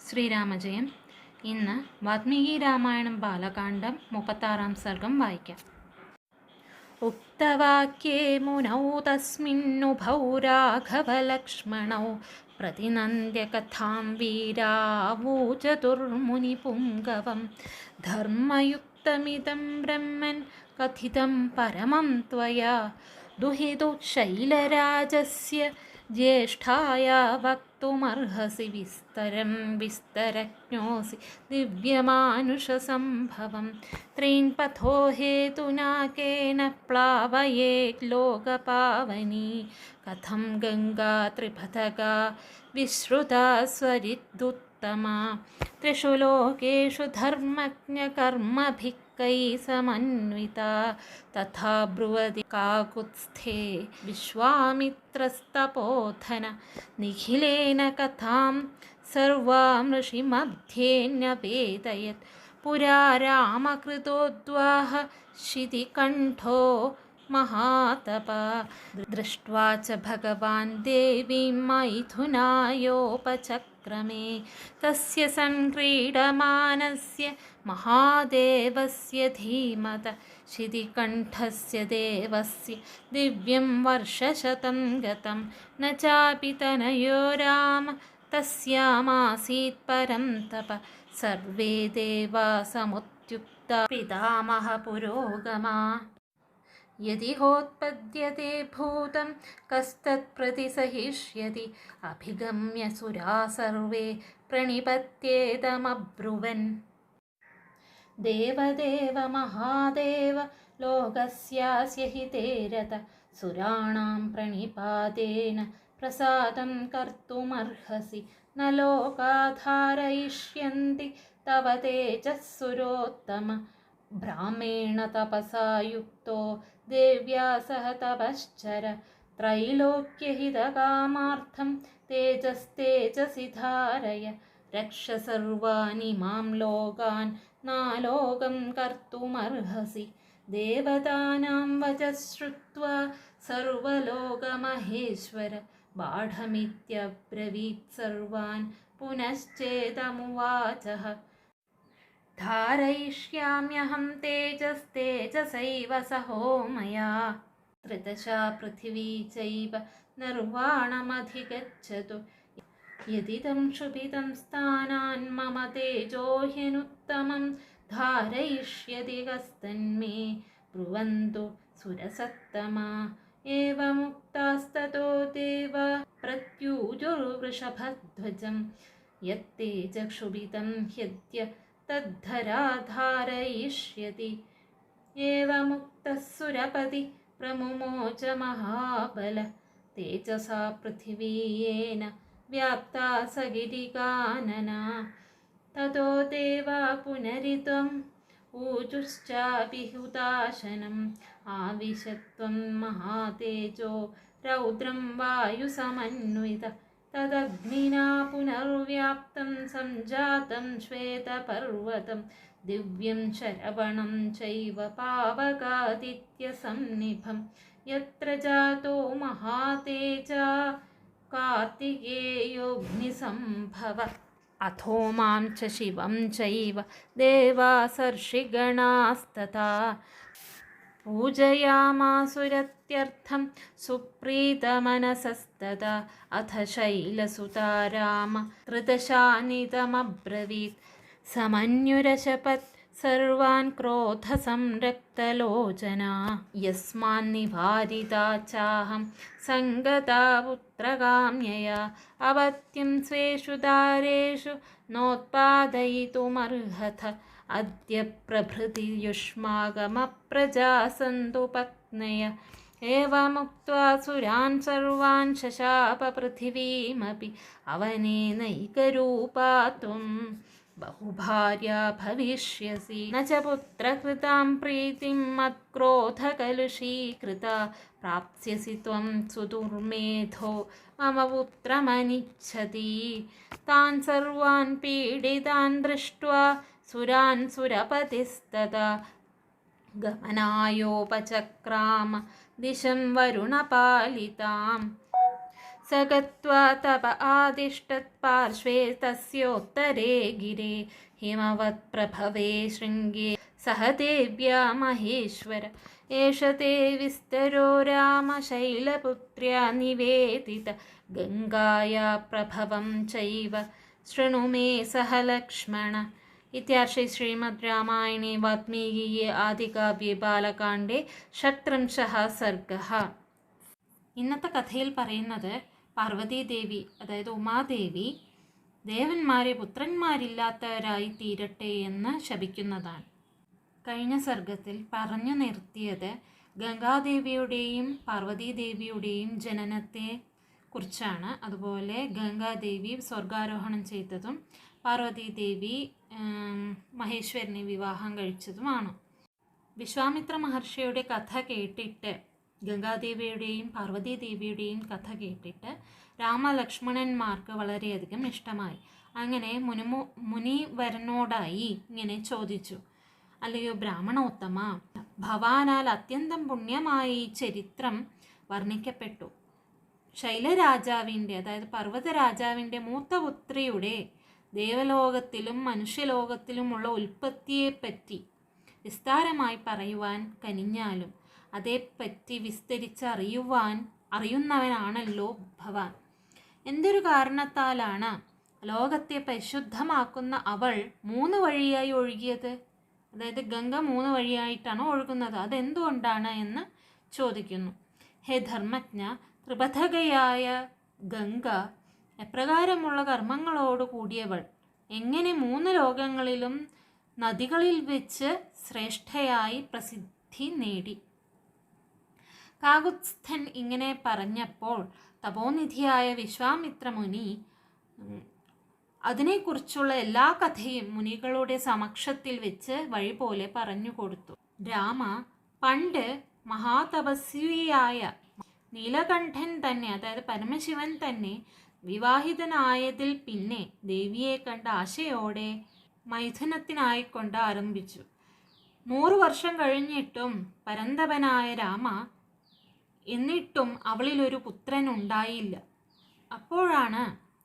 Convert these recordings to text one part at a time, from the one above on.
ശ്രീരാമജയം. ഇന്ന് വാത്മീകി രാമായണം ബാലകാണ്ഡം 36 സർഗം വായിക്കാം. ഉക്തവാക്യേ മുനൗ തസ്മിന്നുഭൗ രാഘവലക്ഷ്മണൗ പ്രതിനന്ദ്യ കഥാം വീരാവൂചതുർമുനിപുംഗവം ധർമ്മയുക്തമിദം ബ്രഹ്മൻ കഥിതം പരമം ത്വയാ ദുഹിതു ശൈലരാജസ്യ ജ്യേഷ്ഠായ വക്തുമർഹസി വിസ്തരം വിസ്തരജ്ഞോസി ദിവ്യമാനുഷസംഭവം ത്രീൻ പഥോ ഹേതുനാ കേന പ്ലാവയേ ലോകപാവനി കഥം ഗംഗാ ത്രിപഥകാ വിശ്രുതാ സ്വരിദുത്തമാ ത്രിഷു ലോകേഷു ധർമ്മജ്ഞകർമ്മഭിः കൈ സമന്വിതാ തഥാ ബ്രുവതി കാകുത്സ്ഥേ വിശ്വാമിത്രസ്തപോധന നിഖിലേന കഥാം സർവാം ഋഷിമധ്യേന്യവേദയത് പുരാ രാമകൃതോദ്വാഹ ശിതികണ്ഠോ മഹാതപാ ദൃഷ്ട്വാ ച ഭഗവാൻ ദേവീം മൈഥുനായോപചക്രമേ തസ്യ സംക്രീഡമാനസ്യ മഹാദേവസ്യ ധീമത ശിതികണ്ഠസ്യ ദേവസ്യ ദിവ്യം വർഷശതം ഗതം ന ചാപി തനയോ രാമ തസ്യാമാസീത് പരം തപ സർവേ ദേവാ സമുത്യുക്താ പിതാമഹ പുരോഗമാ യദി ഹോത്പദ്യത്തെ ഭൂതം കസ്തത്പ്രതിസഹിഷ്യതി അഭിഗമ്യ സുരാ സർവേ പ്രണിപത്യേതമബ്രുവൻ ദേവദേവ മഹാദേവ ലോകസ്യാസ്യ ഹിതേ രത സുരാണാം പ്രണിപാതേന പ്രസാദം കർത്തുമർഹസി ന ലോകാധാരയിഷ്യന്തി തവ തേജസ്സുരോത്തമ ബ്രാഹ്മേണ തപസാ യുക്തോ ദേവ്യാ സഹ തപശ്ചര ത്രൈലോക്യഹിതകാമാർത്ഥം തേജസ്തേജസി ധാരയ രക്ഷ സർവാനിമാം ലോകാൻ നാലോകം കർത്തുമർഹസി ദേവതാനാം വചശ്രുത്വാ സർവലോകമഹേശ്വര ബാഢമിത്യബ്രവീത് സർവാൻ പുനശ്ചേതമുവാചഃ ധാരയിഷ്യാമ്യഹം തേജസ്തേജസൈവ സഹോമയാ ത്രിദശാ പൃഥിവീ ചൈവ നിർവാണമധിഗച്ഛതു യദിദം ക്ഷുഭിതം സ്ഥാനാൻ മമ തേജോ ഹ്യനുത്തമം ധാരയിഷ്യതി കസ്തന്മേ ബ്രുവന്തു സുരസത്തമാ ഏവമുക്താസ്തതോ ദേവാ പ്രത്യൂജുർവൃഷഭധ്വജം യത്തേജക്ഷുഭിതം ഹ്യദ്യ തദ്ധരാ ധാരയിഷ്യതി ഏവമുക്തഃ സുരപതി പ്രമുമോച മഹാബല തേജസാ പൃഥിവീയേന വ്യാപ്താ സഗിരികാനനാ തതോ ദേവാ പുനരിത്വം ഊജുശ്ചാഭിഹുതാശനം ആവിശത്വം മഹാതേജോ രൗദ്രം വായുസമന്വിത തദഗ്നിനാ പുനർവ്യാപ്തം സംജാതം ശ്വേതപർവതം ദിവ്യം ശരവണം ചൈവ പാവകാദിത്യസന്നിഭം യത്ര ജാതോ മഹാതേജാ കാർത്തികേയോऽഗ്നിസംഭവ അഥോ മാം ച ശിവം ചൈവ ദേവാസർഷിഗണാസ്തഥാ പൂജയാമാസുരത്യർത്ഥം സുപ്രീതമനസസ്തദാ അഥ ശൈലസുതാ രാമ ത്രിദശാനിതമബ്രവീത് സമന്യുരശപത് സർവാൻ ക്രോധസംരക്തലോചനാ യസ്മാന്നിവാരിതാ ചാഹം സംഗതാ പുത്രകാമ്യയാ അപത്യം സ്വേഷു ദാരേഷു നോത്പാദയിതുമർഹത അദ്യ പ്രഭൃതി യുഷ്മാകമപ്രജാ സന്തു പത്നയ ഏവമുക്ത്വാ സുരാൻ സർവാൻ ശശാപ പൃഥിവീമപി അവനേനൈകരൂപാ ത്വം ബഹുഭാര്യാ ഭവിഷ്യസി ന ച പുത്രകൃതാം പ്രീതിം മത്ക്രോധകലുഷീകൃതാ പ്രാപ്സ്യസി ത്വം സുദുർമേധോ മമ പുത്രമനിച്ഛതി താൻ സർവാൻ പീഡിതാൻ ദൃഷ്ട്വാ സുരാൻ സുരപതിസ്തദാ ഗമനായോപചക്രാമ ദിശം വരുണപാലിതാം स स गत्वा तप आदिष्टत्पार्श्वे तस्योत्तरे गिरे हिमवत्प्रभवे शृङ्गे सह देव्या महेश्वर एष ते विस्तरो रामशैलपुत्र्या निवेदित गङ्गाया प्रभवं चैव शृणु मे सह लक्ष्मण. इत्यार्षे श्रीमद् रामायणे वाल्मीകിയെ ആദികാവ്യേ ബാലകാണ്ഡേ ഷട്ത്രിംശഃ സർഗഃ. ഇന്നത്തെ കഥയിൽ പറയുന്നത് പാർവതീദേവി, അതായത് ഉമാദേവി, ദേവന്മാരെ പുത്രന്മാരില്ലാത്തവരായി തീരട്ടെ എന്ന് ശപിക്കുന്നതാണ്. കഴിഞ്ഞ സർഗത്തിൽ പറഞ്ഞു നിർത്തിയത് ഗംഗാദേവിയുടെയും പാർവതീദേവിയുടെയും ജനനത്തെ കുറിച്ചാണ്. അതുപോലെ ഗംഗാദേവി സ്വർഗാരോഹണം ചെയ്തതും പാർവതീദേവി മഹേശ്വരനെ വിവാഹം കഴിച്ചതുമാണ്. വിശ്വാമിത്ര മഹർഷിയുടെ കഥ കേട്ടിട്ട്, ഗംഗാദേവിയുടെയും പാർവതീദേവിയുടെയും കഥ കേട്ടിട്ട് രാമലക്ഷ്മണന്മാർക്ക് വളരെയധികം ഇഷ്ടമായി. അങ്ങനെ മുനിവരനോടായി ഇങ്ങനെ ചോദിച്ചു: അല്ലയോ ബ്രാഹ്മണോത്തമ, ഭവാനാൽ അത്യന്തം പുണ്യമായ ഈ ചരിത്രം വർണ്ണിക്കപ്പെട്ടു. ശൈലരാജാവിൻ്റെ, അതായത് പർവ്വതരാജാവിൻ്റെ മൂത്തപുത്രിയുടെ ദേവലോകത്തിലും മനുഷ്യലോകത്തിലുമുള്ള ഉൽപ്പത്തിയെപ്പറ്റി വിസ്താരമായി പറയുവാൻ കനിഞ്ഞാലും അതേപ്പറ്റി അറിയുന്നവനാണല്ലോ ഭവാൻ. എന്തൊരു കാരണത്താലാണ് ലോകത്തെ പരിശുദ്ധമാക്കുന്ന അവൾ 3 വഴിയായി ഒഴുകിയത്? അതായത് ഗംഗ 3 വഴിയായിട്ടാണ് ഒഴുകുന്നത്. അതെന്തുകൊണ്ടാണ് എന്ന് ചോദിക്കുന്നു. ഹേ ധർമ്മജ്ഞ, ത്രിപഥകയായ ഗംഗ എപ്രകാരമുള്ള കർമ്മങ്ങളോട് കൂടിയവൾ എങ്ങനെ 3 ലോകങ്ങളിലും നദികളിൽ വെച്ച് ശ്രേഷ്ഠയായി പ്രസിദ്ധി നേടി? കാകുത്സ്ഥൻ ഇങ്ങനെ പറഞ്ഞപ്പോൾ തപോനിധിയായ വിശ്വാമിത്ര മുനി അതിനെക്കുറിച്ചുള്ള എല്ലാ കഥയും മുനികളുടെ സമക്ഷത്തിൽ വെച്ച് വഴി പോലെ പറഞ്ഞു കൊടുത്തു. രാമ, പണ്ട് മഹാതപസ്വിയായ നീലകണ്ഠൻ തന്നെ, അതായത് പരമശിവൻ തന്നെ വിവാഹിതനായതിൽ പിന്നെ ദേവിയെ കണ്ട ആശയോടെ മൈഥുനത്തിനായിക്കൊണ്ട് ആരംഭിച്ചു. 100 വർഷം കഴിഞ്ഞിട്ടും പരന്തപനായ രാമ, എന്നിട്ടും അവളിലൊരു പുത്രൻ ഉണ്ടായില്ല. അപ്പോഴാണ്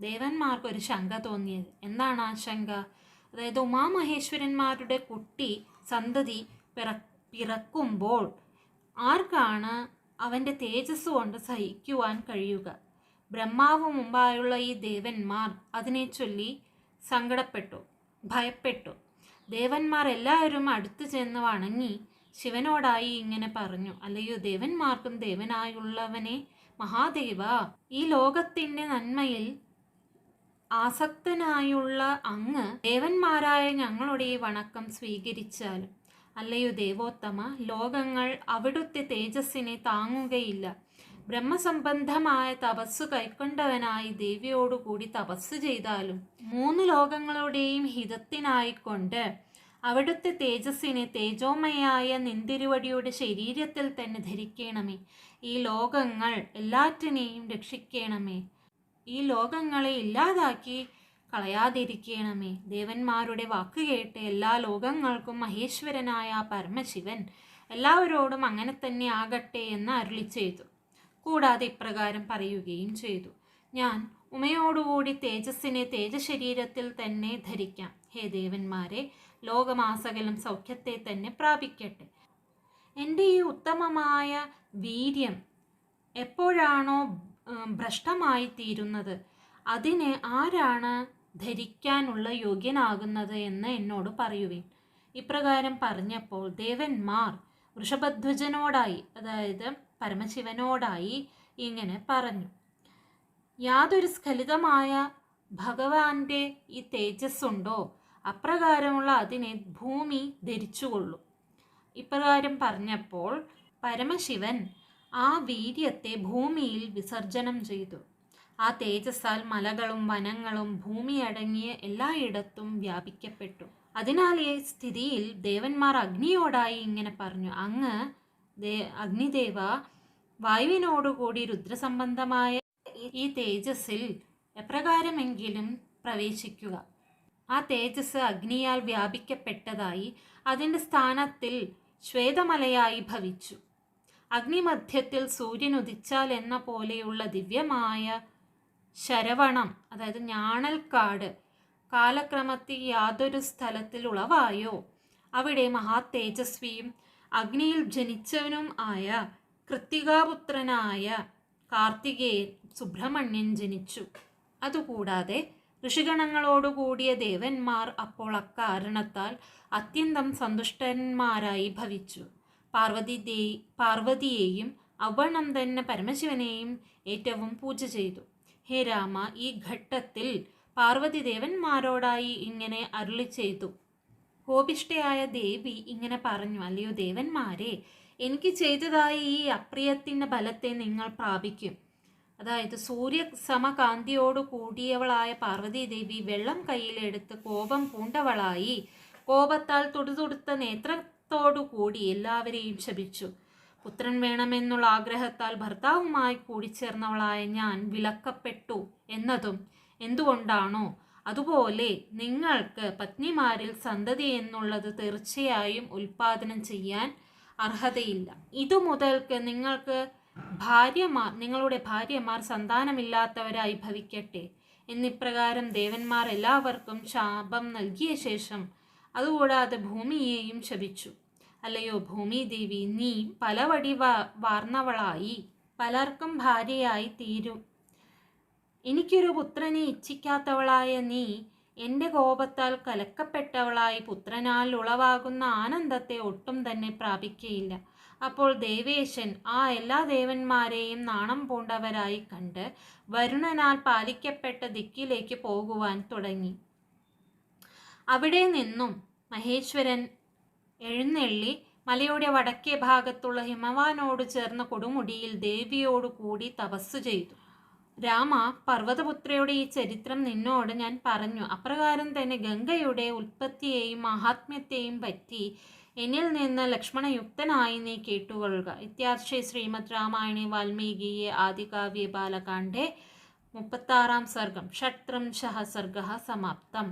ദേവന്മാർക്കൊരു ശങ്ക തോന്നിയത്. എന്താണ് ആ ശങ്ക? അതായത് ഉമാമഹേശ്വരന്മാരുടെ കുട്ടി സന്തതി പിറക്കുമ്പോൾ ആർക്കാണ് അവൻ്റെ തേജസ് കൊണ്ട് സഹിക്കുവാൻ കഴിയുക? ബ്രഹ്മാവ് മുമ്പായുള്ള ഈ ദേവന്മാർ അതിനെ ചൊല്ലി സങ്കടപ്പെട്ടു, ഭയപ്പെട്ടു. ദേവന്മാർ എല്ലാവരും അടുത്തു ചെന്ന് വണങ്ങി ശിവനോടായി ഇങ്ങനെ പറഞ്ഞു: അല്ലയോ ദേവന്മാർക്കും ദേവനായുള്ളവനെ മഹാദേവ, ഈ ലോകത്തിൻ്റെ നന്മയിൽ ആസക്തനായുള്ള അങ്ങ് ദേവന്മാരായ ഞങ്ങളുടെ ഈ വണക്കം സ്വീകരിച്ചാലും. അല്ലയോ ദേവോത്തമ, ലോകങ്ങൾ അവിടുത്തെ തേജസ്സിനെ താങ്ങുകയില്ല. ബ്രഹ്മസംബന്ധമായ തപസ്സു കൈക്കൊണ്ടവനായി ദേവിയോടുകൂടി തപസ് ചെയ്താലും 3 ലോകങ്ങളുടെയും ഹിതത്തിനായിക്കൊണ്ട് അവിടുത്തെ തേജസ്സിനെ തേജോമയായ നിന്തിരുവടിയുടെ ശരീരത്തിൽ തന്നെ ധരിക്കണമേ. ഈ ലോകങ്ങൾ എല്ലാറ്റിനെയും രക്ഷിക്കണമേ. ഈ ലോകങ്ങളെ ഇല്ലാതാക്കി കളയാതിരിക്കണമേ. ദേവന്മാരുടെ വാക്ക് കേട്ട് എല്ലാ ലോകങ്ങൾക്കും മഹേശ്വരനായ പരമശിവൻ എല്ലാവരോടും അങ്ങനെ തന്നെ ആകട്ടെ എന്ന് അരുളി ചെയ്തു. കൂടാതെ ഇപ്രകാരം പറയുകയും ചെയ്തു: ഞാൻ ഉമയോടുകൂടി തേജസ്സിനെ തേജശരീരത്തിൽ തന്നെ ധരിക്കാം. ഹേ ദേവന്മാരെ, ലോകമാസകലം സൗഖ്യത്തെ തന്നെ പ്രാപിക്കട്ടെ. എൻ്റെ ഈ ഉത്തമമായ വീര്യം എപ്പോഴാണോ ഭ്രഷ്ടമായി തീരുന്നത്, അതിനെ ആരാണ് ധരിക്കാനുള്ള യോഗ്യനാകുന്നത് എന്ന് എന്നോട് പറയുവിൻ. ഇപ്രകാരം പറഞ്ഞപ്പോൾ ദേവന്മാർ വൃഷഭധ്വജനോടായി, അതായത് പരമശിവനോടായി ഇങ്ങനെ പറഞ്ഞു: യാതൊരു സ്ഖലിതമായ ഭഗവാന്റെ ഈ തേജസ്സുണ്ടോ അപ്രകാരമുള്ള അതിനെ ഭൂമി ധരിച്ചുകൊള്ളു. ഇപ്രകാരം പറഞ്ഞപ്പോൾ പരമശിവൻ ആ വീര്യത്തെ ഭൂമിയിൽ വിസർജനം ചെയ്തു. ആ തേജസ്സാൽ മലകളും വനങ്ങളും ഭൂമി അടങ്ങിയ എല്ലായിടത്തും വ്യാപിക്കപ്പെട്ടു. അതിനാൽ ഈ സ്ഥിതിയിൽ ദേവന്മാർ അഗ്നിയോടായി ഇങ്ങനെ പറഞ്ഞു: അങ്ങ് അഗ്നിദേവ, വായുവിനോടുകൂടി രുദ്രസംബന്ധമായ ഈ തേജസ്സിൽ എപ്രകാരമെങ്കിലും പ്രവേശിക്കുക. ആ തേജസ് അഗ്നിയാൽ വ്യാപിക്കപ്പെട്ടതായി അതിൻ്റെ സ്ഥാനത്തിൽ ശ്വേതമലയായി ഭവിച്ചു. അഗ്നിമധ്യത്തിൽ സൂര്യൻ ഉദിച്ചാൽ എന്ന പോലെയുള്ള ദിവ്യമായ ശരവണം അതായത് ഞാണൽക്കാട് കാലക്രമത്തിൽ യാതൊരു സ്ഥലത്തിൽ ഉളവായോ അവിടെ മഹാതേജസ്വിയും അഗ്നിയിൽ ജനിച്ചവനും ആയ കൃത്തികാപുത്രനായ കാർത്തികേയൻ സുബ്രഹ്മണ്യൻ ജനിച്ചു. അതുകൂടാതെ ഋഷിഗണങ്ങളോടുകൂടിയ ദേവന്മാർ അപ്പോൾ അക്കാരണത്താൽ അത്യന്തം സന്തുഷ്ടന്മാരായി ഭവിച്ചു. പാർവതിയെയും അവണ്ണം തന്നെ പരമശിവനെയും ഏറ്റവും പൂജ ചെയ്തു. ഹേ രാമ, ഈ ഘട്ടത്തിൽ പാർവതി ദേവന്മാരോടായി ഇങ്ങനെ അരുളി ചെയ്തു. കോപിഷ്ഠയായ ദേവി ഇങ്ങനെ പറഞ്ഞു, അല്ലയോ ദേവന്മാരെ, എനിക്ക് ചെയ്തതായി ഈ അപ്രിയത്തിൻ്റെ ഫലത്തെ നിങ്ങൾ പ്രാപിക്കും. അതായത് സൂര്യ സമകാന്തിയോടു കൂടിയവളായ പാർവതീദേവി വെള്ളം കയ്യിലെടുത്ത് കോപം പൂണ്ടവളായി കോപത്താൽ തുടുതുടുത്ത നേത്രത്തോടു കൂടി എല്ലാവരെയും ശപിച്ചു. പുത്രൻ വേണമെന്നുള്ള ആഗ്രഹത്താൽ ഭർത്താവുമായി കൂടിച്ചേർന്നവളായ ഞാൻ വിലക്കപ്പെട്ടു എന്നതും എന്തുകൊണ്ടാണോ അതുപോലെ നിങ്ങൾക്ക് പത്നിമാരിൽ സന്തതി എന്നുള്ളത് തീർച്ചയായും ഉൽപാദനം ചെയ്യാൻ അർഹതയില്ല. ഇതുമുതൽക്ക് നിങ്ങളുടെ ഭാര്യമാർ സന്താനമില്ലാത്തവരായി ഭവിക്കട്ടെ എന്നിപ്രകാരം ദേവന്മാർ എല്ലാവർക്കും ശാപം നൽകിയ ശേഷം അതുകൂടാതെ ഭൂമിയെയും ശപിച്ചു. അല്ലയോ ഭൂമിദേവി, നീ പലവടി വാർന്നവളായി പലർക്കും ഭാര്യയായി തീരും. എനിക്കൊരു പുത്രനെ ഇച്ഛിക്കാത്തവളായ നീ എൻ്റെ കോപത്താൽ കലക്കപ്പെട്ടവളായി പുത്രനാൽ ഉളവാകുന്ന ആനന്ദത്തെ ഒട്ടും തന്നെ പ്രാപിക്കയില്ല. അപ്പോൾ ദേവേശൻ ആ എല്ലാ ദേവന്മാരെയും നാണം പൂണ്ടവരായി കണ്ട് വരുണനാൽ പാലിക്കപ്പെട്ട ദിക്കിലേക്ക് പോകുവാൻ തുടങ്ങി. അവിടെ നിന്നും മഹേശ്വരൻ എഴുന്നള്ളി മലയുടെ വടക്കേ ഭാഗത്തുള്ള ഹിമവാനോട് ചേർന്ന കൊടുമുടിയിൽ ദേവിയോടു കൂടി തപസ്സു ചെയ്തു. രാമ, പർവ്വതപുത്രയുടെ ഈ ചരിത്രം നിന്നോട് ഞാൻ പറഞ്ഞു. അപ്രകാരം തന്നെ ഗംഗയുടെ ഉൽപ്പത്തിയെയും മഹാത്മ്യത്തെയും പറ്റി എന്നിൽ നിന്ന് ലക്ഷ്മണയുക്തനായി നീ കേട്ടുകൊള്ളുക. ഇത്യാർഷേ ശ്രീമദ് രാമായണേ വാൽമീകിയെ ആദികാവ്യേ ബാലകാണ്ഡേ 36 സർഗം ഷട്ത്രിംശഃ സർഗഃ സമാപ്തം.